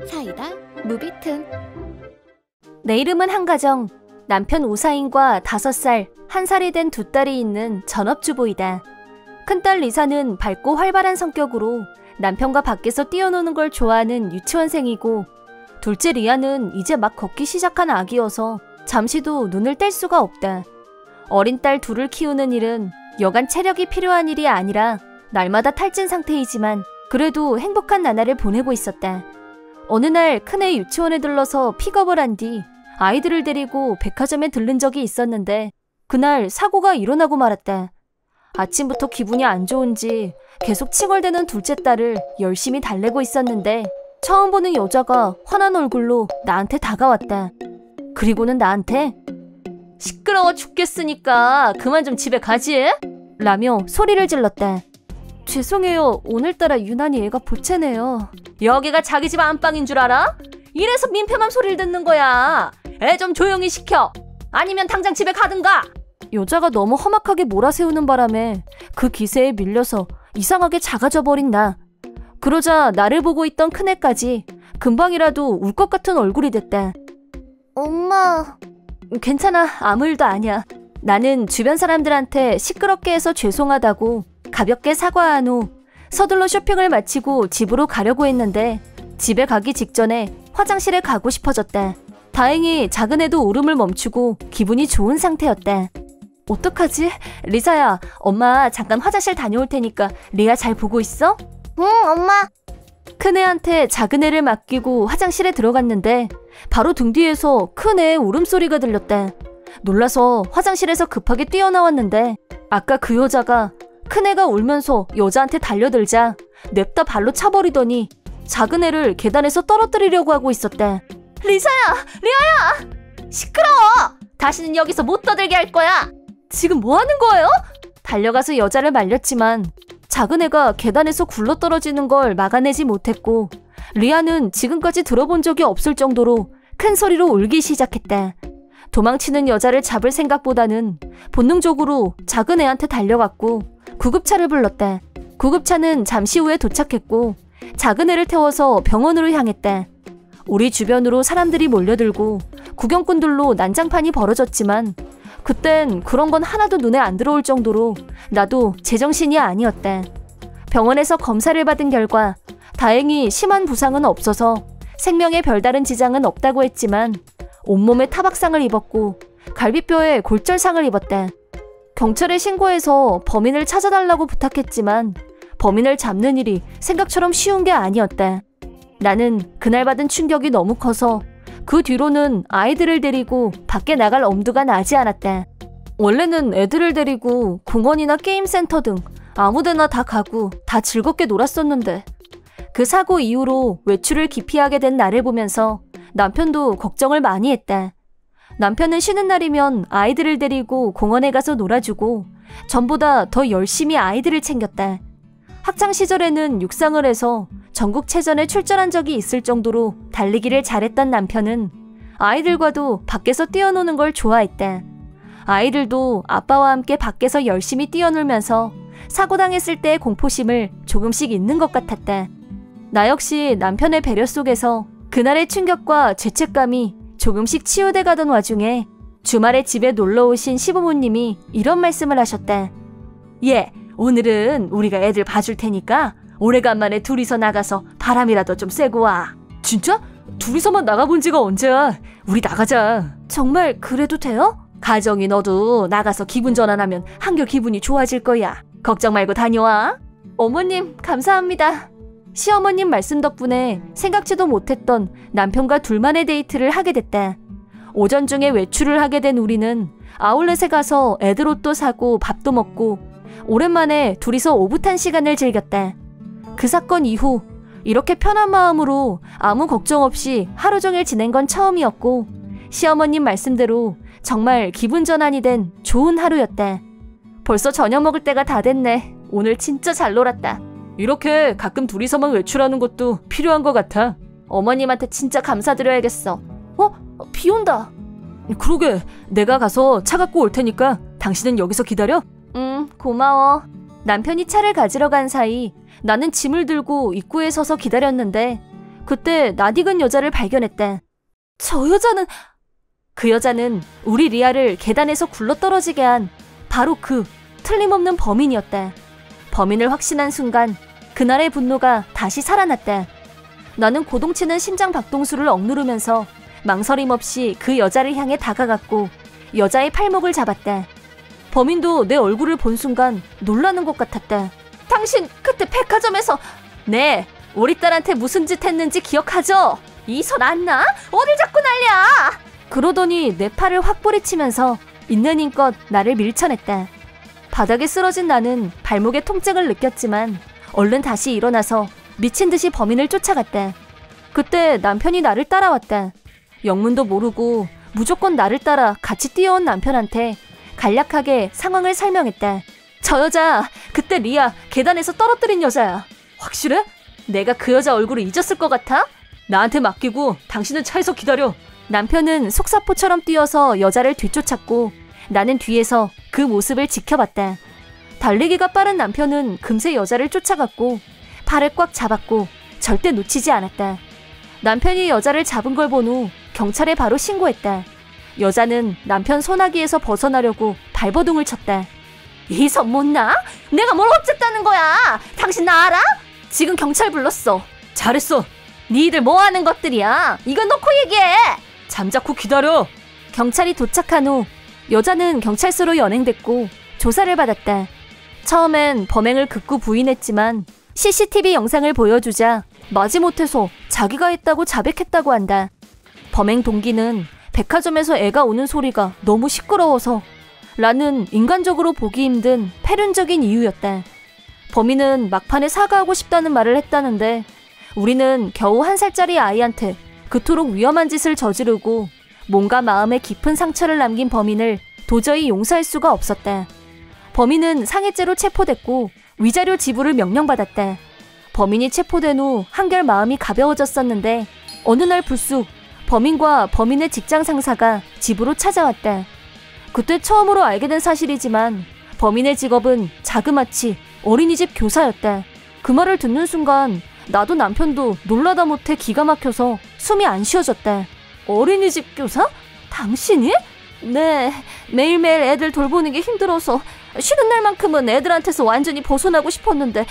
사이다 무비튼. 내 이름은 한가정. 남편 오사인과 5살, 1살이 된 2딸이 있는 전업주부이다. 큰딸 리사는 밝고 활발한 성격으로 남편과 밖에서 뛰어노는 걸 좋아하는 유치원생이고, 둘째 리아는 이제 막 걷기 시작한 아기여서 잠시도 눈을 뗄 수가 없다. 어린 딸 둘을 키우는 일은 여간 체력이 필요한 일이 아니라 날마다 탈진 상태이지만 그래도 행복한 나날을 보내고 있었다. 어느 날 큰애 유치원에 들러서 픽업을 한 뒤 아이들을 데리고 백화점에 들른 적이 있었는데 그날 사고가 일어나고 말았다. 아침부터 기분이 안 좋은지 계속 칭얼대는 둘째 딸을 열심히 달래고 있었는데 처음 보는 여자가 환한 얼굴로 나한테 다가왔다. 그리고는 나한테 "시끄러워 죽겠으니까 그만 좀 집에 가지?" 라며 소리를 질렀다. "죄송해요. 오늘따라 유난히 애가 보채네요." "여기가 자기 집 안방인 줄 알아? 이래서 민폐만 소리를 듣는 거야. 애 좀 조용히 시켜. 아니면 당장 집에 가든가." 여자가 너무 험악하게 몰아세우는 바람에 그 기세에 밀려서 이상하게 작아져 버린 나. 그러자 나를 보고 있던 큰애까지 금방이라도 울 것 같은 얼굴이 됐다. 엄마. "괜찮아. 아무 일도 아니야." 나는 주변 사람들한테 시끄럽게 해서 죄송하다고 가볍게 사과한 후 서둘러 쇼핑을 마치고 집으로 가려고 했는데 집에 가기 직전에 화장실에 가고 싶어졌다. 다행히 작은 애도 울음을 멈추고 기분이 좋은 상태였다. "어떡하지? 리사야, 엄마 잠깐 화장실 다녀올 테니까 리아 잘 보고 있어?" 응, 엄마. 큰애한테 작은 애를 맡기고 화장실에 들어갔는데 바로 등 뒤에서 큰애의 울음소리가 들렸다. 놀라서 화장실에서 급하게 뛰어나왔는데 아까 그 여자가 큰애가 울면서 여자한테 달려들자 냅다 발로 차버리더니 작은 애를 계단에서 떨어뜨리려고 하고 있었다. "리사야! 리아야! 시끄러워! 다시는 여기서 못 떠들게 할 거야! 지금 뭐 하는 거예요?" 달려가서 여자를 말렸지만 작은 애가 계단에서 굴러떨어지는 걸 막아내지 못했고 리아는 지금까지 들어본 적이 없을 정도로 큰 소리로 울기 시작했다. 도망치는 여자를 잡을 생각보다는 본능적으로 작은 애한테 달려갔고 구급차를 불렀다. 구급차는 잠시 후에 도착했고 작은 애를 태워서 병원으로 향했다. 우리 주변으로 사람들이 몰려들고 구경꾼들로 난장판이 벌어졌지만 그땐 그런 건 하나도 눈에 안 들어올 정도로 나도 제정신이 아니었다. 병원에서 검사를 받은 결과 다행히 심한 부상은 없어서 생명에 별다른 지장은 없다고 했지만 온몸에 타박상을 입었고 갈비뼈에 골절상을 입었다. 경찰에 신고해서 범인을 찾아달라고 부탁했지만 범인을 잡는 일이 생각처럼 쉬운 게 아니었다. 나는 그날 받은 충격이 너무 커서 그 뒤로는 아이들을 데리고 밖에 나갈 엄두가 나지 않았다. 원래는 애들을 데리고 공원이나 게임센터 등 아무데나 다 가고 다 즐겁게 놀았었는데 그 사고 이후로 외출을 기피하게 된 나를 보면서 남편도 걱정을 많이 했다. 남편은 쉬는 날이면 아이들을 데리고 공원에 가서 놀아주고 전보다 더 열심히 아이들을 챙겼다. 학창시절에는 육상을 해서 전국체전에 출전한 적이 있을 정도로 달리기를 잘했던 남편은 아이들과도 밖에서 뛰어노는 걸 좋아했다. 아이들도 아빠와 함께 밖에서 열심히 뛰어놀면서 사고당했을 때의 공포심을 조금씩 잊는 것 같았다. 나 역시 남편의 배려 속에서 그날의 충격과 죄책감이 조금씩 치유돼 가던 와중에 주말에 집에 놀러 오신 시부모님이 이런 말씀을 하셨다. "얘, 오늘은 우리가 애들 봐줄 테니까 오래간만에 둘이서 나가서 바람이라도 좀 쐬고 와." "진짜? 둘이서만 나가본 지가 언제야. 우리 나가자." "정말 그래도 돼요?" "가정이 너도 나가서 기분 전환하면 한결 기분이 좋아질 거야. 걱정 말고 다녀와." "어머님, 감사합니다." 시어머님 말씀 덕분에 생각지도 못했던 남편과 둘만의 데이트를 하게 됐다. 오전 중에 외출을 하게 된 우리는 아울렛에 가서 애들 옷도 사고 밥도 먹고 오랜만에 둘이서 오붓한 시간을 즐겼다. 그 사건 이후 이렇게 편한 마음으로 아무 걱정 없이 하루 종일 지낸 건 처음이었고 시어머님 말씀대로 정말 기분 전환이 된 좋은 하루였다. 벌써 저녁 먹을 때가 다 됐네. 오늘 진짜 잘 놀았다. 이렇게 가끔 둘이서만 외출하는 것도 필요한 것 같아. 어머님한테 진짜 감사드려야겠어. 비 온다. 그러게, 내가 가서 차 갖고 올 테니까 당신은 여기서 기다려? 응, 고마워. 남편이 차를 가지러 간 사이 나는 짐을 들고 입구에 서서 기다렸는데 그때 낯익은 여자를 발견했다. 저 여자는... 그 여자는 우리 리아를 계단에서 굴러떨어지게 한 바로 그 틀림없는 범인이었다. 범인을 확신한 순간 그날의 분노가 다시 살아났다. 나는 고동치는 심장 박동수를 억누르면서 망설임 없이 그 여자를 향해 다가갔고 여자의 팔목을 잡았다. 범인도 내 얼굴을 본 순간 놀라는 것 같았다. 당신 그때 백화점에서... 네, 우리 딸한테 무슨 짓 했는지 기억하죠? 이 손 안 나? 어딜 자꾸 난리야! 그러더니 내 팔을 확 뿌리치면서 있는 힘껏 나를 밀쳐냈다. 바닥에 쓰러진 나는 발목에 통증을 느꼈지만 얼른 다시 일어나서 미친 듯이 범인을 쫓아갔다. 그때 남편이 나를 따라왔다. 영문도 모르고 무조건 나를 따라 같이 뛰어온 남편한테 간략하게 상황을 설명했다. 저 여자 그때 리아 계단에서 떨어뜨린 여자야. 확실해? 내가 그 여자 얼굴을 잊었을 것 같아? 나한테 맡기고 당신은 차에서 기다려. 남편은 속사포처럼 뛰어서 여자를 뒤쫓았고 나는 뒤에서 그 모습을 지켜봤다. 달리기가 빠른 남편은 금세 여자를 쫓아갔고 팔을 꽉 잡았고 절대 놓치지 않았다. 남편이 여자를 잡은 걸 본 후 경찰에 바로 신고했다. 여자는 남편 소나기에서 벗어나려고 발버둥을 쳤다. 이 손 못 나? 내가 뭘 어쨌다는 거야? 당신 나 알아? 지금 경찰 불렀어. 잘했어. 니들 뭐 하는 것들이야? 이건 놓고 얘기해. 잠자코 기다려. 경찰이 도착한 후 여자는 경찰서로 연행됐고 조사를 받았다. 처음엔 범행을 극구 부인했지만 CCTV 영상을 보여주자 마지못해서 자기가 했다고 자백했다고 한다. 범행 동기는 백화점에서 애가 우는 소리가 너무 시끄러워서 라는 인간적으로 보기 힘든 패륜적인 이유였다. 범인은 막판에 사과하고 싶다는 말을 했다는데 우리는 겨우 1살짜리 아이한테 그토록 위험한 짓을 저지르고 몸과 마음에 깊은 상처를 남긴 범인을 도저히 용서할 수가 없었다. 범인은 상해죄로 체포됐고 위자료 지불을 명령받았다. 범인이 체포된 후 한결 마음이 가벼워졌었는데 어느 날 불쑥 범인과 범인의 직장 상사가 집으로 찾아왔다. 그때 처음으로 알게 된 사실이지만 범인의 직업은 자그마치 어린이집 교사였다. 그 말을 듣는 순간 나도 남편도 놀라다 못해 기가 막혀서 숨이 안 쉬어졌다. 어린이집 교사? 당신이? 네, 매일매일 애들 돌보는 게 힘들어서 쉬는 날만큼은 애들한테서 완전히 벗어나고 싶었는데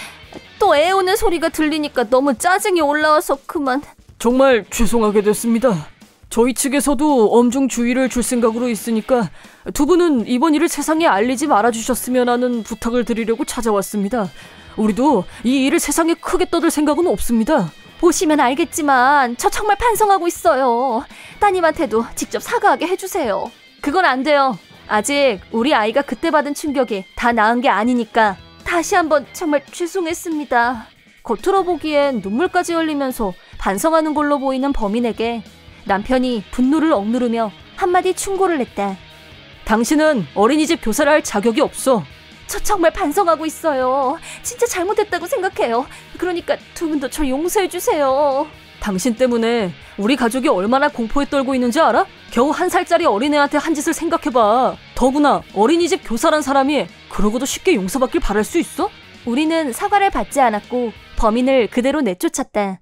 또 애 우는 소리가 들리니까 너무 짜증이 올라와서 그만. 정말 죄송하게 됐습니다. 저희 측에서도 엄중 주의를 줄 생각으로 있으니까 두 분은 이번 일을 세상에 알리지 말아주셨으면 하는 부탁을 드리려고 찾아왔습니다. 우리도 이 일을 세상에 크게 떠들 생각은 없습니다. 보시면 알겠지만 저 정말 반성하고 있어요. 따님한테도 직접 사과하게 해주세요. 그건 안 돼요. 아직 우리 아이가 그때 받은 충격이 다 나은 게 아니니까 다시 한번 정말 죄송했습니다. 겉으로 보기엔 눈물까지 흘리면서 반성하는 걸로 보이는 범인에게 남편이 분노를 억누르며 한마디 충고를 했다. 당신은 어린이집 교사를 할 자격이 없어. 저 정말 반성하고 있어요. 진짜 잘못했다고 생각해요. 그러니까 두 분도 저 용서해주세요. 당신 때문에 우리 가족이 얼마나 공포에 떨고 있는지 알아? 겨우 1살짜리 어린애한테 한 짓을 생각해봐. 더구나 어린이집 교사란 사람이 그러고도 쉽게 용서받길 바랄 수 있어? 우리는 사과를 받지 않았고 범인을 그대로 내쫓았다.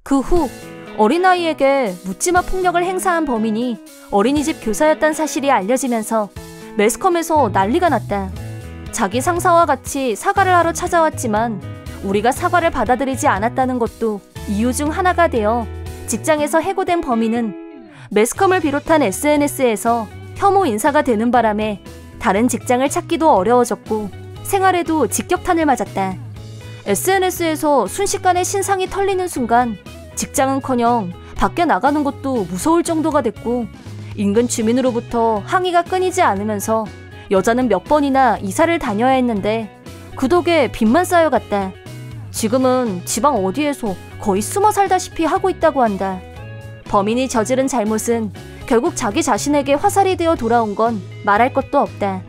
그 후 어린아이에게 묻지마 폭력을 행사한 범인이 어린이집 교사였다는 사실이 알려지면서 매스컴에서 난리가 났다. 자기 상사와 같이 사과를 하러 찾아왔지만 우리가 사과를 받아들이지 않았다는 것도 이유 중 하나가 되어 직장에서 해고된 범인은 매스컴을 비롯한 SNS에서 혐오 인사가 되는 바람에 다른 직장을 찾기도 어려워졌고 생활에도 직격탄을 맞았다. SNS에서 순식간에 신상이 털리는 순간 직장은커녕 밖에 나가는 것도 무서울 정도가 됐고 인근 주민으로부터 항의가 끊이지 않으면서 여자는 몇 번이나 이사를 다녀야 했는데 그 덕에 빚만 쌓여갔다. 지금은 지방 어디에서 거의 숨어 살다시피 하고 있다고 한다. 범인이 저지른 잘못은 결국 자기 자신에게 화살이 되어 돌아온 건 말할 것도 없다.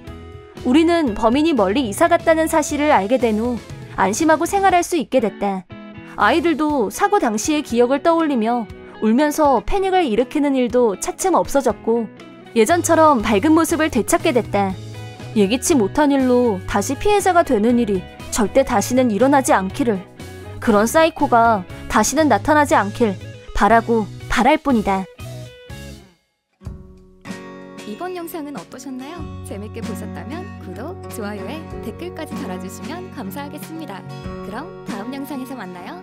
우리는 범인이 멀리 이사 갔다는 사실을 알게 된 후 안심하고 생활할 수 있게 됐다. 아이들도 사고 당시의 기억을 떠올리며 울면서 패닉을 일으키는 일도 차츰 없어졌고 예전처럼 밝은 모습을 되찾게 됐다. 예기치 못한 일로 다시 피해자가 되는 일이 절대 다시는 일어나지 않기를. 그런 사이코가 다시는 나타나지 않길 바라고 바랄 뿐이다. 이번 영상은 어떠셨나요? 재밌게 보셨다면 구독, 좋아요에 댓글까지 달아주시면 감사하겠습니다. 그럼 다음 영상에서 만나요.